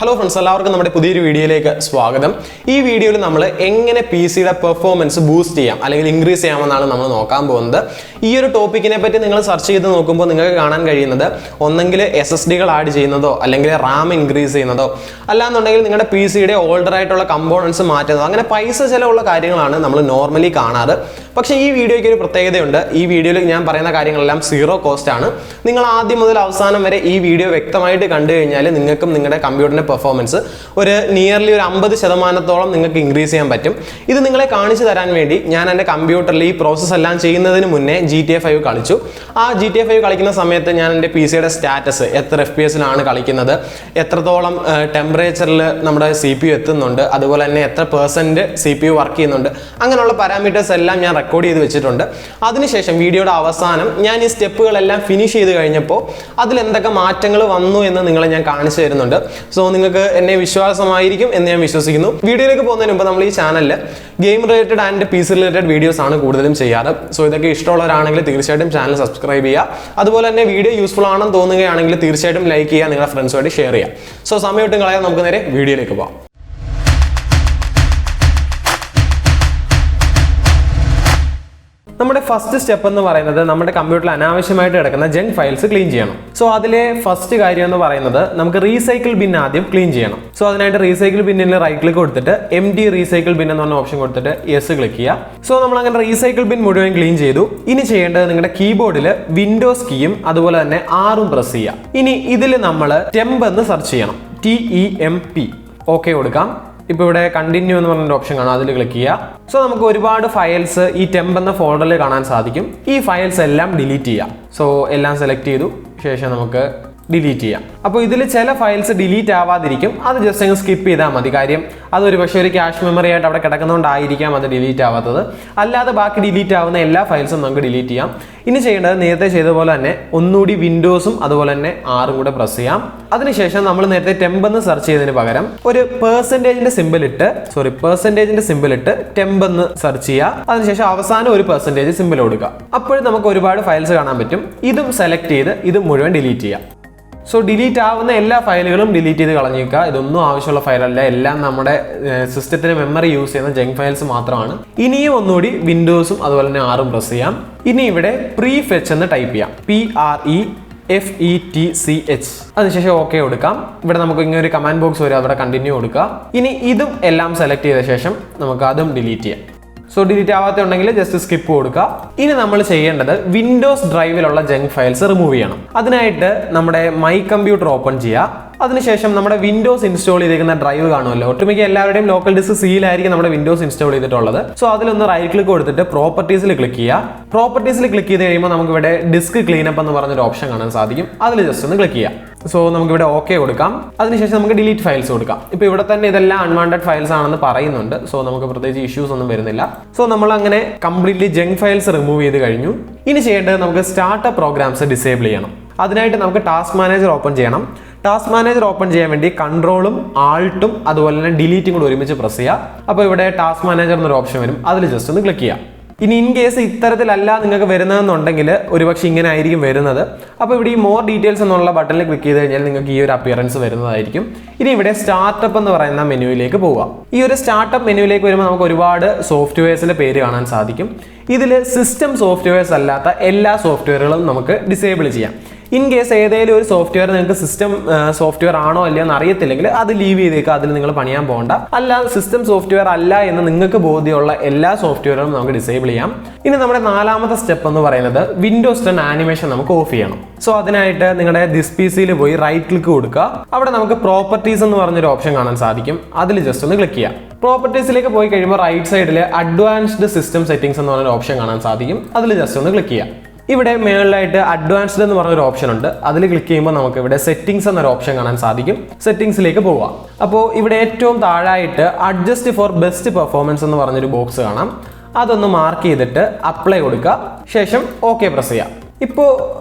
Hello friends, എല്ലാവർക്കും നമ്മുടെ പുതിയൊരു വീഡിയോയിലേക്ക് സ്വാഗതം. ഈ വീഡിയോയിൽ നമ്മൾ എങ്ങനെ പിസിയുടെ പെർഫോമൻസ് ബൂസ്റ്റ് ചെയ്യാം അല്ലെങ്കിൽ ഇൻക്രീസ് ചെയ്യാമെന്നാണ് നമ്മൾ നോക്കാൻ പോകുന്നത്. ഈ ഒരു ടോപ്പിക്കിനെ പറ്റി നിങ്ങൾ സെർച്ച് ചെയ്ത് നോക്കുമ്പോൾ നിങ്ങൾക്ക് കാണാൻ കഴിയുന്നത് ഒന്നെങ്കിൽ SSDകൾ ആഡ് ചെയ്യുന്നതോ അല്ലെങ്കിൽ RAM ഇൻക്രീസ് ചെയ്യുന്നതോ അല്ലാന്നുണ്ടെങ്കിൽ നിങ്ങളുടെ പിസിയുടെ ഓൾഡർ ആയിട്ടുള്ള കമ്പോണൻസ് മാറ്റുന്നതോ അങ്ങനെ പൈസ ചിലവുള്ള കാര്യങ്ങളാണ് നമ്മൾ നോർമലി കാണാറ്. പക്ഷേ ഈ വീഡിയോയ്ക്ക് ഒരു പ്രത്യേകതയുണ്ട്. ഈ വീഡിയോയിൽ ഞാൻ പറയുന്ന കാര്യങ്ങളെല്ലാം സീറോ കോസ്റ്റ് ആണ്. നിങ്ങൾ ആദ്യം മുതൽ അവസാനം വരെ ഈ വീഡിയോ വ്യക്തമായിട്ട് കണ്ടു കഴിഞ്ഞാൽ നിങ്ങൾക്കും നിങ്ങളുടെ കമ്പ്യൂട്ടറിന്റെ പെർഫോമൻസ് ഒരു നിയർലി ഒരു 50% നിങ്ങൾക്ക് ഇൻക്രീസ് ചെയ്യാൻ പറ്റും. ഇത് നിങ്ങളെ കാണിച്ചു തരാൻ വേണ്ടി ഞാൻ എൻ്റെ കമ്പ്യൂട്ടറിൽ ഈ പ്രോസസ്സ് എല്ലാം ചെയ്യുന്നതിന് മുന്നേ GTA 5 കളിച്ചു. ആ GTA 5 കളിക്കുന്ന സമയത്ത് ഞാൻ എൻ്റെ പിസിയുടെ സ്റ്റാറ്റസ് എത്ര FPS-ലാണ് കളിക്കുന്നത്, എത്രത്തോളം ടെമ്പറേച്ചറിൽ നമ്മുടെ CPU എത്തുന്നുണ്ട്, അതുപോലെ തന്നെ എത്ര % CPU വർക്ക് ചെയ്യുന്നുണ്ട്, അങ്ങനെയുള്ള പാരാമീറ്റേഴ്സ് എല്ലാം ഞാൻ റെക്കോർഡ് ചെയ്ത് വെച്ചിട്ടുണ്ട്. അതിനുശേഷം വീഡിയോയുടെ അവസാനം ഞാൻ ഈ സ്റ്റെപ്പുകളെല്ലാം ഫിനിഷ് ചെയ്ത് കഴിഞ്ഞപ്പോൾ അതിൽ എന്തൊക്കെ മാറ്റങ്ങൾ വന്നു എന്ന് നിങ്ങളെ ഞാൻ കാണിച്ചു തരുന്നുണ്ട്. സോ നിങ്ങൾക്ക് എന്നെ വിശ്വാസമായിരിക്കും എന്ന് ഞാൻ വിശ്വസിക്കുന്നു. വീഡിയോയിലേക്ക് പോകുന്നതിന് മുമ്പ് നമ്മൾ ഈ ചാനലിൽ game related and PC related videos ആണ് കൂടുതലും ചെയ്യാറ്. സോ ഇതൊക്കെ ഇഷ്ടമുള്ളവരാണെങ്കിൽ തീർച്ചയായിട്ടും ചാനൽ സബ്സ്ക്രൈബ് ചെയ്യുക. അതുപോലെ തന്നെ വീഡിയോ യൂസ്ഫുൾ ആണെന്ന് തോന്നുകയാണെങ്കിൽ തീർച്ചയായിട്ടും ലൈക്ക് ചെയ്യുക, നിങ്ങളുടെ ഫ്രണ്ട്സുമായിട്ട് ഷെയർ ചെയ്യുക. സോ സമയം ഒട്ടും കളയാൻ നമുക്ക് നേരെ വീഡിയോയിലേക്ക് പോകാം. നമ്മുടെ ഫസ്റ്റ് സ്റ്റെപ്പ് എന്ന് പറയുന്നത് നമ്മുടെ കമ്പ്യൂട്ടറിൽ അനാവശ്യമായിട്ട് കിടക്കുന്ന ജങ്ക് ഫയൽസ് ക്ലീൻ ചെയ്യണം. സോ അതിലെ ഫസ്റ്റ് കാര്യം എന്ന് പറയുന്നത് നമുക്ക് റീസൈക്കിൾ ബിൻ ആദ്യം ക്ലീൻ ചെയ്യണം. സോ അതിനായിട്ട് റീസൈക്കിൾ ബിന്നിൽ റൈറ്റ് ക്ലിക്ക് കൊടുത്തിട്ട് MD റീസൈക്കിൾ ബിൻ എന്ന് പറഞ്ഞ ഓപ്ഷൻ കൊടുത്തിട്ട് യെസ് ക്ലിക്ക് ചെയ്യുക. സോ നമ്മൾ അങ്ങനെ റീസൈക്കിൾ ബിൻ മുഴുവൻ ക്ലീൻ ചെയ്തു. ഇനി ചെയ്യേണ്ടത് നിങ്ങളുടെ കീബോർഡിൽ വിൻഡോസ് കീയും അതുപോലെ തന്നെ R-ഉം പ്രസ് ചെയ്യുക. ഇനി ഇതിൽ നമ്മൾ ടെംപ് എന്ന് സെർച്ച് ചെയ്യണം. TEMP ഓക്കെ കൊടുക്കാം. ഇപ്പോൾ ഇവിടെ കണ്ടിന്യൂ എന്ന് പറഞ്ഞൊരു ഓപ്ഷൻ കാണാം, അതിൽ ക്ലിക്ക് ചെയ്യുക. സോ നമുക്ക് ഒരുപാട് ഫയൽസ് ഈ ടെംപ് എന്ന ഫോൾഡറിൽ കാണാൻ സാധിക്കും. ഈ ഫയൽസ് എല്ലാം ഡിലീറ്റ് ചെയ്യാം. സോ എല്ലാം സെലക്ട് ചെയ്തു ശേഷം നമുക്ക് ഡിലീറ്റ് ചെയ്യാം. അപ്പോൾ ഇതിൽ ചില ഫയൽസ് ഡിലീറ്റ് ആവാതിരിക്കും, അത് ജസ്റ്റ് അങ്ങ് സ്കിപ്പ് ചെയ്താൽ മതി. കാര്യം അതൊരു പക്ഷേ ഒരു ക്യാഷ് മെമ്മറി ആയിട്ട് അവിടെ കിടക്കുന്നതുകൊണ്ടായിരിക്കാം അത് ഡിലീറ്റ് ആവാത്തത്. അല്ലാതെ ബാക്കി ഡിലീറ്റ് ആവുന്ന എല്ലാ ഫയൽസും നമുക്ക് ഡിലീറ്റ് ചെയ്യാം. ഇനി ചെയ്യേണ്ടത് നേരത്തെ ചെയ്ത പോലെ തന്നെ ഒന്നുകൂടി വിൻഡോസും അതുപോലെ തന്നെ R-ഉം കൂടെ പ്രസ് ചെയ്യാം. അതിനുശേഷം നമ്മൾ നേരത്തെ ടെംപ് എന്ന് സെർച്ച് ചെയ്തതിന് പകരം ഒരു പെർസെൻറ്റേജിന്റെ സിമ്പിൾ ഇട്ട് ടെംപ് എന്ന് സെർച്ച് ചെയ്യുക. അതിനുശേഷം അവസാനം ഒരു പെർസെൻറ്റേജ് സിമ്പിൾ കൊടുക്കുക. അപ്പോഴും നമുക്ക് ഒരുപാട് ഫയൽസ് കാണാൻ പറ്റും. ഇതും സെലക്ട് ചെയ്ത് ഇത് മുഴുവൻ ഡിലീറ്റ് ചെയ്യാം. സോ ഡിലീറ്റ് ആവുന്ന എല്ലാ ഫയലുകളും ഡിലീറ്റ് ചെയ്ത് കളഞ്ഞേക്കുക. ഇതൊന്നും ആവശ്യമുള്ള ഫയലല്ല, എല്ലാം നമ്മുടെ സിസ്റ്റത്തിന് മെമ്മറി യൂസ് ചെയ്യുന്ന ജങ്ക് ഫയൽസ് മാത്രമാണ്. ഇനിയും ഒന്നുകൂടി വിൻഡോസും അതുപോലെ തന്നെ R-ഉം പ്രസ് ചെയ്യാം. ഇനി ഇവിടെ പ്രീഫെച്ച് എന്ന് ടൈപ്പ് ചെയ്യാം. PREFETCH. അതിനുശേഷം ഓക്കെ കൊടുക്കാം. ഇവിടെ നമുക്ക് ഇങ്ങനെ ഒരു കമാൻഡ് ബോക്സ് വരും, അവിടെ കണ്ടിന്യൂ കൊടുക്കുക. ഇനി ഇതും എല്ലാം സെലക്ട് ചെയ്ത ശേഷം നമുക്ക് അതും ഡിലീറ്റ് ചെയ്യാം. സോ ഡിലീറ്റ് ആവാത്തുണ്ടെങ്കിൽ ജസ്റ്റ് സ്കിപ്പ് കൊടുക്കുക. ഇനി നമ്മൾ ചെയ്യേണ്ടത് വിൻഡോസ് ഡ്രൈവിലുള്ള ജങ്ക് ഫയൽസ് റിമൂവ് ചെയ്യണം. അതിനായിട്ട് നമ്മുടെ മൈ കമ്പ്യൂട്ടർ ഓപ്പൺ ചെയ്യുക. അതിനുശേഷം നമ്മുടെ വിൻഡോസ് ഇൻസ്റ്റാൾ ചെയ്തിരിക്കുന്ന ഡ്രൈവ് കാണുമല്ലോ. ഒട്ടുമിക്ക എല്ലാവരുടെയും ലോക്കൽ ഡിസ്ക് സിയിലായിരിക്കും നമ്മുടെ വിൻഡോസ് ഇൻസ്റ്റാൾ ചെയ്തിട്ടുള്ളത്. സോ അതിലൊന്ന് റൈറ്റ് ക്ലിക്ക് കൊടുത്തിട്ട് പ്രോപ്പർട്ടീസിൽ ക്ലിക്ക് ചെയ്യുക. പ്രോപ്പർട്ടീസിൽ ക്ലിക്ക് ചെയ്ത് കഴിയുമ്പോൾ നമുക്ക് ഇവിടെ ഡിസ്ക് ക്ലീനപ്പ് എന്ന് പറഞ്ഞൊരു ഓപ്ഷൻ കാണാൻ സാധിക്കും. അതിൽ ജസ്റ്റ് ഒന്ന് ക്ലിക്ക് ചെയ്യാം. സോ നമുക്ക് ഇവിടെ ഓക്കെ കൊടുക്കാം. അതിനുശേഷം നമുക്ക് ഡിലീറ്റ് ഫയൽസ് കൊടുക്കാം. ഇപ്പോൾ ഇവിടെ തന്നെ ഇതെല്ലാം അൺവാണ്ടഡ് ഫയൽസ് ആണെന്ന് പറയുന്നുണ്ട്. സോ നമുക്ക് പ്രത്യേകിച്ച് ഇഷ്യൂസ് ഒന്നും വരുന്നില്ല. സോ നമ്മൾ അങ്ങനെ കംപ്ലീറ്റ്ലി ജങ്ക് ഫയൽസ് റിമൂവ് ചെയ്ത് കഴിഞ്ഞു. ഇനി ചെയ്യേണ്ടത് നമുക്ക് സ്റ്റാർട്ടപ്പ് പ്രോഗ്രാംസ് ഡിസേബിൾ ചെയ്യണം. അതിനായിട്ട് നമുക്ക് ടാസ്ക് മാനേജർ ഓപ്പൺ ചെയ്യണം. ടാസ്ക് മാനേജർ ഓപ്പൺ ചെയ്യാൻ വേണ്ടി കൺട്രോളും ആൾട്ടും അതുപോലെ തന്നെ ഡിലീറ്റും കൂടെ ഒരുമിച്ച് പ്രസ് ചെയ്യുക. അപ്പോൾ ഇവിടെ ടാസ്ക് മാനേജർ എന്നൊരു ഓപ്ഷൻ വരും, അതിൽ ജസ്റ്റ് ഒന്ന് ക്ലിക്ക് ചെയ്യാം. ഇനി ഇൻ കേസ് ഇത്തരത്തിലല്ല നിങ്ങൾക്ക് വരുന്നതെന്നുണ്ടെങ്കിൽ ഒരുപക്ഷെ ഇങ്ങനെ ആയിരിക്കും വരുന്നത്. അപ്പോൾ ഇവിടെ ഈ മോർ ഡീറ്റെയിൽസ് എന്നുള്ള ബട്ടണിൽ ക്ലിക്ക് ചെയ്ത് കഴിഞ്ഞാൽ നിങ്ങൾക്ക് ഈ ഒരു അപ്പിയറൻസ് വരുന്നതായിരിക്കും. ഇനി ഇവിടെ സ്റ്റാർട്ടപ്പ് എന്ന് പറയുന്ന മെനുവിലേക്ക് പോവുക. ഈ ഒരു സ്റ്റാർട്ടപ്പ് മെനുവിലേക്ക് വരുമ്പോൾ നമുക്ക് ഒരുപാട് സോഫ്റ്റ്വെയർസിന്റെ പേര് കാണാൻ സാധിക്കും. ഇതിൽ സിസ്റ്റം സോഫ്റ്റ്വെയർസ് അല്ലാത്ത എല്ലാ സോഫ്റ്റ്വെയറുകളും നമുക്ക് ഡിസേബിൾ ചെയ്യാം. ഇൻ കേസ് ഏതെങ്കിലും ഒരു സോഫ്റ്റ്വെയർ നിങ്ങൾക്ക് സിസ്റ്റം സോഫ്റ്റ്വെയർ ആണോ അല്ലയോ എന്ന് അറിയത്തില്ലെങ്കിൽ അത് ലീവ് ചെയ്തേക്കുക, അതിൽ നിങ്ങൾ പണിയാൻ പോകണ്ട. അല്ലാതെ സിസ്റ്റം സോഫ്റ്റ്വെയർ അല്ല എന്ന് നിങ്ങൾക്ക് ബോധ്യമുള്ള എല്ലാ സോഫ്റ്റ്വെയറും നമുക്ക് ഡിസേബിൾ ചെയ്യാം. ഇനി നമ്മുടെ നാലാമത്തെ സ്റ്റെപ്പ് എന്ന് പറയുന്നത് വിൻഡോസ് 10 ആനിമേഷൻ നമുക്ക് ഓഫ് ചെയ്യണം. സോ അതിനായിട്ട് നിങ്ങളുടെ ദിസ് PCയിൽ പോയി റൈറ്റ് ക്ലിക്ക് കൊടുക്കുക. അവിടെ നമുക്ക് പ്രോപ്പർട്ടീസ് എന്ന് പറഞ്ഞൊരു ഓപ്ഷൻ കാണാൻ സാധിക്കും, അതിൽ ജസ്റ്റ് ഒന്ന് ക്ലിക്ക് ചെയ്യാം. പ്രോപ്പർട്ടീസിലേക്ക് പോയി കഴിയുമ്പോൾ റൈറ്റ് സൈഡിൽ അഡ്വാൻസ്ഡ് സിസ്റ്റം സെറ്റിംഗ്സ് എന്ന് പറഞ്ഞൊരു ഓപ്ഷൻ കാണാൻ സാധിക്കും, അതിൽ ജസ്റ്റ് ഒന്ന് ക്ലിക്ക് ചെയ്യാം. ഇവിടെ മേളിലായിട്ട് അഡ്വാൻസ്ഡ് എന്ന് പറഞ്ഞൊരു ഓപ്ഷൻ ഉണ്ട്, അതിൽ ക്ലിക്ക് ചെയ്യുമ്പോൾ നമുക്ക് ഇവിടെ സെറ്റിംഗ്സ് എന്നൊരു ഓപ്ഷൻ കാണാൻ സാധിക്കും. സെറ്റിംഗ്സിലേക്ക് പോവാം. അപ്പോൾ ഇവിടെ ഏറ്റവും താഴായിട്ട് അഡ്ജസ്റ്റ് ഫോർ ബെസ്റ്റ് പെർഫോമൻസ് എന്ന് പറഞ്ഞൊരു ബോക്സ് കാണാം, അതൊന്ന് മാർക്ക് ചെയ്തിട്ട് അപ്ലൈ കൊടുക്കുക. ശേഷം ഓക്കെ പ്രസ് ചെയ്യാം. ഇപ്പോൾ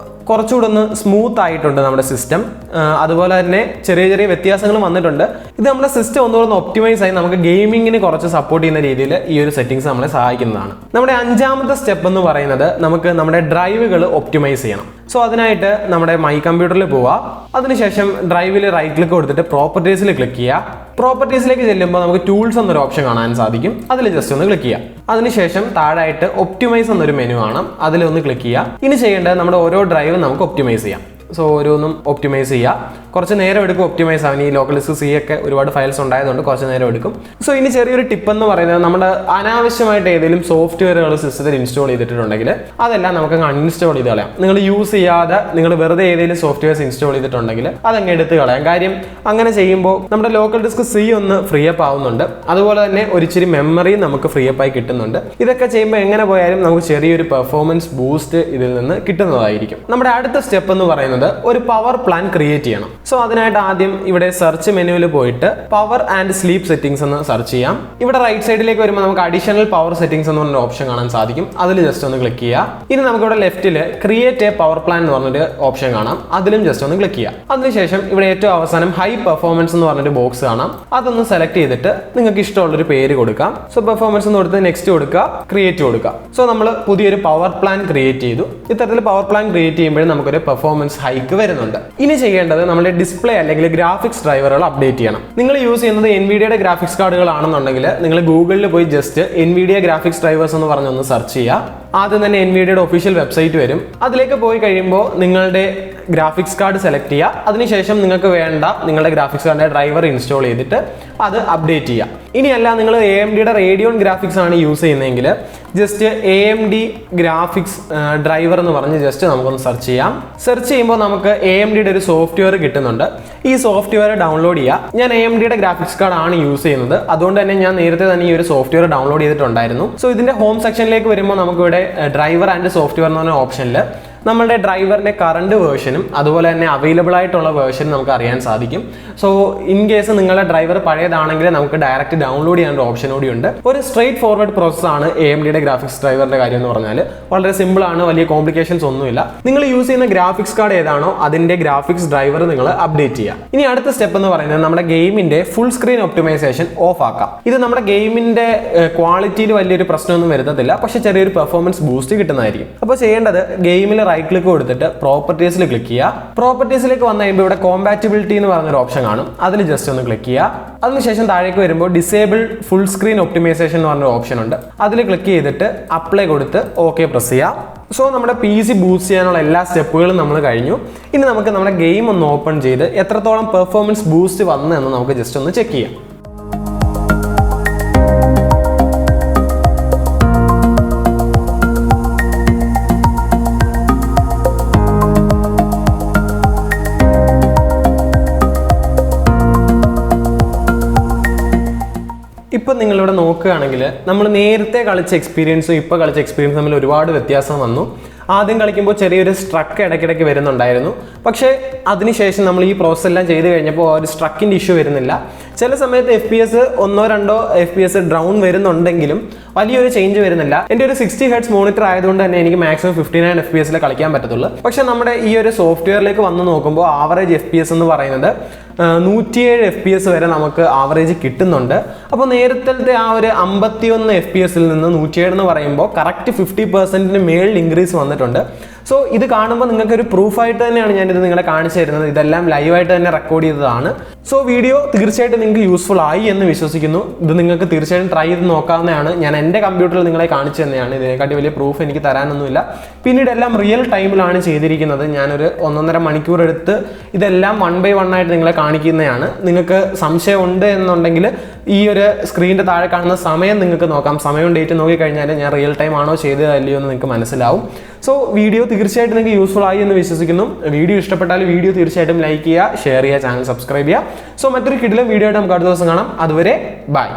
കുറച്ചുകൂടെ ഒന്ന് സ്മൂത്ത് ആയിട്ടുണ്ട് നമ്മുടെ സിസ്റ്റം. അതുപോലെ തന്നെ ചെറിയ ചെറിയ വ്യത്യാസങ്ങളും വന്നിട്ടുണ്ട്. ഇത് നമ്മുടെ സിസ്റ്റം ഒന്നുകൂടെ ഒപ്റ്റിമൈസ് ആയി നമുക്ക് ഗെയിമിങ്ങിന് കുറച്ച് സപ്പോർട്ട് ചെയ്യുന്ന രീതിയിൽ ഈ ഒരു സെറ്റിംഗ്സ് നമ്മളെ സഹായിക്കുന്നതാണ്. നമ്മുടെ അഞ്ചാമത്തെ സ്റ്റെപ്പ് എന്ന് പറയുന്നത് നമുക്ക് നമ്മുടെ ഡ്രൈവുകൾ ഒപ്റ്റിമൈസ് ചെയ്യണം. സോ അതിനായിട്ട് നമ്മുടെ മൈ കമ്പ്യൂട്ടറിൽ പോവുക. അതിനുശേഷം ഡ്രൈവിൽ റൈറ്റ് ക്ലിക്ക് കൊടുത്തിട്ട് പ്രോപ്പർട്ടീസിൽ ക്ലിക്ക് ചെയ്യുക. പ്രോപ്പർട്ടീസിലേക്ക് ചെല്ലുമ്പോൾ നമുക്ക് ടൂൾസ് എന്നൊരു ഓപ്ഷൻ കാണാൻ സാധിക്കും. അതിൽ ജസ്റ്റ് ഒന്ന് ക്ലിക്ക് ചെയ്യുക. അതിനുശേഷം താഴായിട്ട് ഒപ്റ്റിമൈസ് എന്നൊരു മെനു കാണാം. അതിലൊന്ന് ക്ലിക്ക് ചെയ്യുക. ഇനി ചെയ്യേണ്ടത് നമ്മുടെ ഓരോ ഡ്രൈവും നമുക്ക് ഒപ്റ്റിമൈസ് ചെയ്യാം. സോ ഓരോന്നും ഒപ്റ്റിമൈസ് ചെയ്യുക. കുറച്ച് നേരം എടുക്കും ഒപ്റ്റിമൈസ് ആവാൻ. ഈ ലോക്കൽ ഡിസ്ക് സി ഒക്കെ ഒരുപാട് ഫയൽസ് ഉണ്ടായതുകൊണ്ട് കുറച്ച് നേരം എടുക്കും. സോ ഇനി ചെറിയൊരു ടിപ്പ് എന്ന് പറയുന്നത് നമ്മുടെ അനാവശ്യമായിട്ട് ഏതെങ്കിലും സോഫ്റ്റ്വെയറുകൾ സിസ്റ്റത്തിൽ ഇൻസ്റ്റാൾ ചെയ്തിട്ടുണ്ടെങ്കിൽ അതെല്ലാം നമുക്ക് അൺഇൻസ്റ്റാൾ ചെയ്ത് കളയാം. നിങ്ങൾ യൂസ് ചെയ്യാതെ നിങ്ങൾ വെറുതെ ഏതെങ്കിലും സോഫ്റ്റ്വെയർസ് ഇൻസ്റ്റാൾ ചെയ്തിട്ടുണ്ടെങ്കിൽ അതങ്ങ് എടുത്ത് കളയാം. കാര്യം അങ്ങനെ ചെയ്യുമ്പോൾ നമ്മുടെ ലോക്കൽ ഡിസ്ക് സി ഒന്ന് ഫ്രീ അപ്പ് ആവുന്നുണ്ട്. അതുപോലെ തന്നെ ഒരിച്ചിരി മെമ്മറി നമുക്ക് ഫ്രീ അപ്പ് ആയി കിട്ടുന്നുണ്ട്. ഇതൊക്കെ ചെയ്യുമ്പോൾ എങ്ങനെ പോയാലും നമുക്ക് ചെറിയൊരു പെർഫോമൻസ് ബൂസ്റ്റ് ഇതിൽ നിന്ന് കിട്ടുന്നതായിരിക്കും. നമ്മുടെ അടുത്ത സ്റ്റെപ്പ് എന്ന് പറയുന്നത് ഒരു പവർ പ്ലാൻ ക്രിയേറ്റ് ചെയ്യണം. സോ അതിനായിട്ട് ആദ്യം ഇവിടെ സെർച്ച് മെനുവിൽ പോയിട്ട് പവർ ആൻഡ് സ്ലീപ്പ് സെറ്റിംഗ്സ് എന്ന് സെർച്ച് ചെയ്യാം. ഇവിടെ റൈറ്റ് സൈഡിലേക്ക് വരുമ്പോൾ നമുക്ക് അഡീഷണൽ പവർ സെറ്റിംഗ്സ് എന്ന് പറഞ്ഞൊരു ഓപ്ഷൻ കാണാൻ സാധിക്കും. അതിൽ ജസ്റ്റ് ഒന്ന് ക്ലിക്ക് ചെയ്യുക. ഇനി നമുക്ക് ഇവിടെ ലെഫ്റ്റിൽ ക്രിയേറ്റ് എ പവർ പ്ലാൻ എന്ന് പറഞ്ഞൊരു ഓപ്ഷൻ കാണാം. അതിലും ജസ്റ്റ് ഒന്ന് ക്ലിക്ക് ചെയ്യുക. അതിനുശേഷം ഇവിടെ ഏറ്റവും അവസാനം ഹൈ പെർഫോമൻസ് എന്ന് പറഞ്ഞൊരു ബോക്സ് കാണാം. അതൊന്ന് സെലക്ട് ചെയ്തിട്ട് നിങ്ങൾക്ക് ഇഷ്ടമുള്ളൊരു പേര് കൊടുക്കാം. സോ പെർഫോമൻസ് എന്ന് കൊടുത്ത് നെക്സ്റ്റ് കൊടുക്കുക, ക്രിയേറ്റ് കൊടുക്കുക. സോ നമ്മൾ പുതിയൊരു പവർ പ്ലാൻ ക്രിയേറ്റ് ചെയ്തു. ഇത്തരത്തിൽ പവർ പ്ലാൻ ക്രിയേറ്റ് ചെയ്യുമ്പോൾ നമുക്കൊരു പെർഫോമൻസ് ഹൈക്ക് വരുന്നുണ്ട്. ഇനി ചെയ്യേണ്ടത് നമ്മുടെ ഡിസ്പ്ലേ അല്ലെങ്കിൽ ഗ്രാഫിക്സ് ഡ്രൈവറുകൾ അപ്ഡേറ്റ് ചെയ്യണം. നിങ്ങൾ യൂസ് ചെയ്യുന്നത് എൻവിഡിയയുടെ ഗ്രാഫിക്സ് കാർഡുകളാണെന്നുണ്ടെങ്കിൽ നിങ്ങൾ ഗൂഗിളിൽ പോയി ജസ്റ്റ് എൻവിഡിയ ഗ്രാഫിക്സ് ഡ്രൈവേഴ്സ് എന്ന് പറഞ്ഞൊന്ന് സെർച്ച് ചെയ്യുക. ആദ്യം തന്നെ എൻവിഡിയയുടെ ഒഫീഷ്യൽ വെബ്സൈറ്റ് വരും. അതിലേക്ക് പോയി കഴിയുമ്പോൾ നിങ്ങളുടെ ഗ്രാഫിക്സ് കാർഡ് സെലക്ട് ചെയ്യുക. അതിനുശേഷം നിങ്ങൾക്ക് വേണ്ട നിങ്ങളുടെ ഗ്രാഫിക്സ് കാർഡിന്റെ ഡ്രൈവർ ഇൻസ്റ്റാൾ ചെയ്തിട്ട് അത് അപ്ഡേറ്റ് ചെയ്യുക. ഇനിയല്ല നിങ്ങൾ AMDയുടെ റേഡിയോൺ ഗ്രാഫിക്സ് ആണ് യൂസ് ചെയ്യുന്നതെങ്കിൽ ജസ്റ്റ് AMD ഗ്രാഫിക്സ് ഡ്രൈവർ എന്ന് പറഞ്ഞ് ജസ്റ്റ് നമുക്കൊന്ന് സെർച്ച് ചെയ്യാം. സെർച്ച് ചെയ്യുമ്പോൾ നമുക്ക് AMDയുടെ ഒരു സോഫ്റ്റ്വെയർ കിട്ടുന്നുണ്ട്. ഈ സോഫ്റ്റ്വെയർ ഡൗൺലോഡ് ചെയ്യുക. ഞാൻ AMDയുടെ ഗ്രാഫിക്സ് കാർഡ് ആണ് യൂസ് ചെയ്യുന്നത്. അതുകൊണ്ട് തന്നെ ഞാൻ നേരത്തെ തന്നെ ഈ ഒരു സോഫ്റ്റ്വെയർ ഡൗൺലോഡ് ചെയ്തിട്ടുണ്ടായിരുന്നു. സോ ഇതിന്റെ ഹോം സെക്ഷനിലേക്ക് വരുമ്പോൾ നമുക്കിവിടെ ഡ്രൈവർ ആൻഡ് സോഫ്റ്റ്വെയർ എന്ന് പറഞ്ഞ ഓപ്ഷനിൽ നമ്മളുടെ ഡ്രൈവറിന്റെ കറണ്ട് വേർഷനും അതുപോലെ തന്നെ അവൈലബിൾ ആയിട്ടുള്ള വേർഷനും നമുക്ക് അറിയാൻ സാധിക്കും. സോ ഇൻ കേസ് നിങ്ങളുടെ ഡ്രൈവർ പഴയതാണെങ്കിൽ നമുക്ക് ഡയറക്റ്റ് ഡൗൺലോഡ് ചെയ്യാൻ ഒരു ഓപ്ഷൻ കൂടി ഉണ്ട്. ഒരു സ്ട്രേറ്റ് ഫോർവേഡ് പ്രോസസ് ആണ് AMDയുടെ ഗ്രാഫിക്സ് ഡ്രൈവറിന്റെ കാര്യം എന്ന് പറഞ്ഞാൽ. വളരെ സിമ്പിൾ ആണ്, വലിയ കോംപ്ലിക്കേഷൻസ് ഒന്നുമില്ല. നിങ്ങൾ യൂസ് ചെയ്യുന്ന ഗ്രാഫിക്സ് കാർഡ് ഏതാണോ അതിന്റെ ഗ്രാഫിക്സ് ഡ്രൈവർ നിങ്ങൾ അപ്ഡേറ്റ് ചെയ്യുക. ഇനി അടുത്ത സ്റ്റെപ്പ് എന്ന് പറയുന്നത് നമ്മുടെ ഗെയിമിന്റെ ഫുൾ സ്ക്രീൻ ഒപ്റ്റിമൈസേഷൻ ഓഫ് ആക്കാം. ഇത് നമ്മുടെ ഗെയിമിന്റെ ക്വാളിറ്റിയിൽ വലിയൊരു പ്രശ്നമൊന്നും വരുത്തത്തില്ല, പക്ഷെ ചെറിയൊരു പെർഫോമൻസ് ബൂസ്റ്റ് കിട്ടുന്നതായിരിക്കും. അപ്പോൾ ചെയ്യേണ്ടത് ഗെയിമിൽ റൈറ്റ് ക്ലിക്ക് കൊടുത്തിട്ട് പ്രോപ്പർട്ടീസിൽ ക്ലിക്ക് ചെയ്യുക. പ്രോപ്പർട്ടീസിലേക്ക് വന്നു കഴിയുമ്പോൾ ഇവിടെ കോമ്പാറ്റിബിലിറ്റി എന്ന് പറഞ്ഞൊരു ഓപ്ഷൻ കാണും. അതിൽ ജസ്റ്റ് ഒന്ന് ക്ലിക്ക് ചെയ്യുക. അതിനുശേഷം താഴേക്ക് വരുമ്പോൾ ഡിസേബിൾ ഫുൾ സ്ക്രീൻ ഒപ്റ്റിമൈസേഷൻ എന്ന് പറഞ്ഞൊരു ഓപ്ഷൻ ഉണ്ട്. അതിൽ ക്ലിക്ക് ചെയ്തിട്ട് അപ്ലൈ കൊടുത്ത് ഓക്കെ പ്രസ് ചെയ്യുക. സോ നമ്മുടെ PC ബൂസ്റ്റ് ചെയ്യാനുള്ള എല്ലാ സ്റ്റെപ്പുകളും നമ്മൾ കഴിഞ്ഞു. ഇനി നമുക്ക് നമ്മുടെ ഗെയിം ഒന്ന് ഓപ്പൺ ചെയ്ത് എത്രത്തോളം പെർഫോമൻസ് ബൂസ്റ്റ് വന്നു എന്ന് നമുക്ക് ജസ്റ്റ് ഒന്ന് ചെക്ക് ചെയ്യാം. ഇപ്പം നിങ്ങളിവിടെ നോക്കുകയാണെങ്കിൽ നമ്മൾ നേരത്തെ കളിച്ച എക്സ്പീരിയൻസും ഇപ്പോൾ കളിച്ച എക്സ്പീരിയൻസും തമ്മിൽ ഒരുപാട് വ്യത്യാസം വന്നു. ആദ്യം കളിക്കുമ്പോൾ ചെറിയൊരു സ്ട്രക്ക് ഇടയ്ക്കിടയ്ക്ക് വരുന്നുണ്ടായിരുന്നു. പക്ഷേ അതിനുശേഷം നമ്മൾ ഈ പ്രോസസ് എല്ലാം ചെയ്ത് കഴിഞ്ഞപ്പോൾ ഒരു സ്ട്രക്കിൻ്റെ ഇഷ്യൂ വരുന്നില്ല. ചില സമയത്ത് FPS 1-2 FPS ഡൗൺ വരുന്നുണ്ടെങ്കിലും വലിയൊരു ചേഞ്ച് വരുന്നില്ല. എൻ്റെ ഒരു 60 Hz മോണിറ്റർ ആയതുകൊണ്ട് തന്നെ എനിക്ക് മാക്സിമം 59 FPS കളിക്കാൻ പറ്റത്തുള്ളൂ. പക്ഷേ നമ്മുടെ ഈ ഒരു സോഫ്റ്റ്വെയറിലേക്ക് വന്ന് നോക്കുമ്പോൾ ആവറേജ് FPS എന്ന് പറയുന്നത് 107 FPS വരെ നമുക്ക് ആവറേജ് കിട്ടുന്നുണ്ട്. അപ്പോൾ നേരത്തെ ആ ഒരു 51 FPS നിന്ന് 107 എന്ന് പറയുമ്പോൾ കറക്റ്റ് 50% മേളിൽ ഇൻക്രീസ് വന്നിട്ടുണ്ട്. സോ ഇത് കാണുമ്പോൾ നിങ്ങൾക്ക് ഒരു പ്രൂഫായിട്ട് തന്നെയാണ് ഞാനിത് നിങ്ങളെ കാണിച്ചു തരുന്നത്. ഇതെല്ലാം ലൈവായിട്ട് തന്നെ റെക്കോർഡ് ചെയ്തതാണ്. സോ വീഡിയോ തീർച്ചയായിട്ടും നിങ്ങൾക്ക് യൂസ്ഫുൾ ആയി എന്ന് വിശ്വസിക്കുന്നു. ഇത് നിങ്ങൾക്ക് തീർച്ചയായിട്ടും ട്രൈ ചെയ്ത് നോക്കാവുന്നതാണ്. ഞാൻ എൻ്റെ കമ്പ്യൂട്ടറിൽ നിങ്ങളെ കാണിച്ചു തന്നെയാണ്. ഇതിനെക്കാട്ടി വലിയ പ്രൂഫ് എനിക്ക് തരാനൊന്നുമില്ല. പിന്നീട് എല്ലാം റിയൽ ടൈമിലാണ് ചെയ്തിരിക്കുന്നത്. ഞാനൊരു 1.5 മണിക്കൂർ എടുത്ത് ഇതെല്ലാം 1 by 1 ആയിട്ട് നിങ്ങളെ കാണിക്കുന്നതാണ്. നിങ്ങൾക്ക് സംശയമുണ്ട് എന്നുണ്ടെങ്കിൽ ഈ ഒരു സ്ക്രീനിൻ്റെ താഴെ കാണുന്ന സമയം നിങ്ങൾക്ക് നോക്കാം. സമയവും ഡേറ്റ് നോക്കിക്കഴിഞ്ഞാൽ ഞാൻ റിയൽ ടൈം ആണോ ചെയ്തതല്ലയോ എന്ന് നിങ്ങൾക്ക് മനസ്സിലാവും. സോ വീഡിയോ തീർച്ചയായിട്ടും നിങ്ങൾക്ക് യൂസ്ഫുൾ ആയി എന്ന് വിശ്വസിക്കുന്നു. വീഡിയോ ഇഷ്ടപ്പെട്ടാൽ വീഡിയോ തീർച്ചയായിട്ടും ലൈക്ക് ചെയ്യുക, ഷെയർ ചെയ്യുക, ചാനൽ സബ്സ്ക്രൈബ് ചെയ്യുക. സോ മറ്റൊരു കിടിലൻ വീഡിയോ ആയിട്ട് നമുക്ക് അടുത്ത ദിവസം കാണാം. അതുവരെ ബൈ.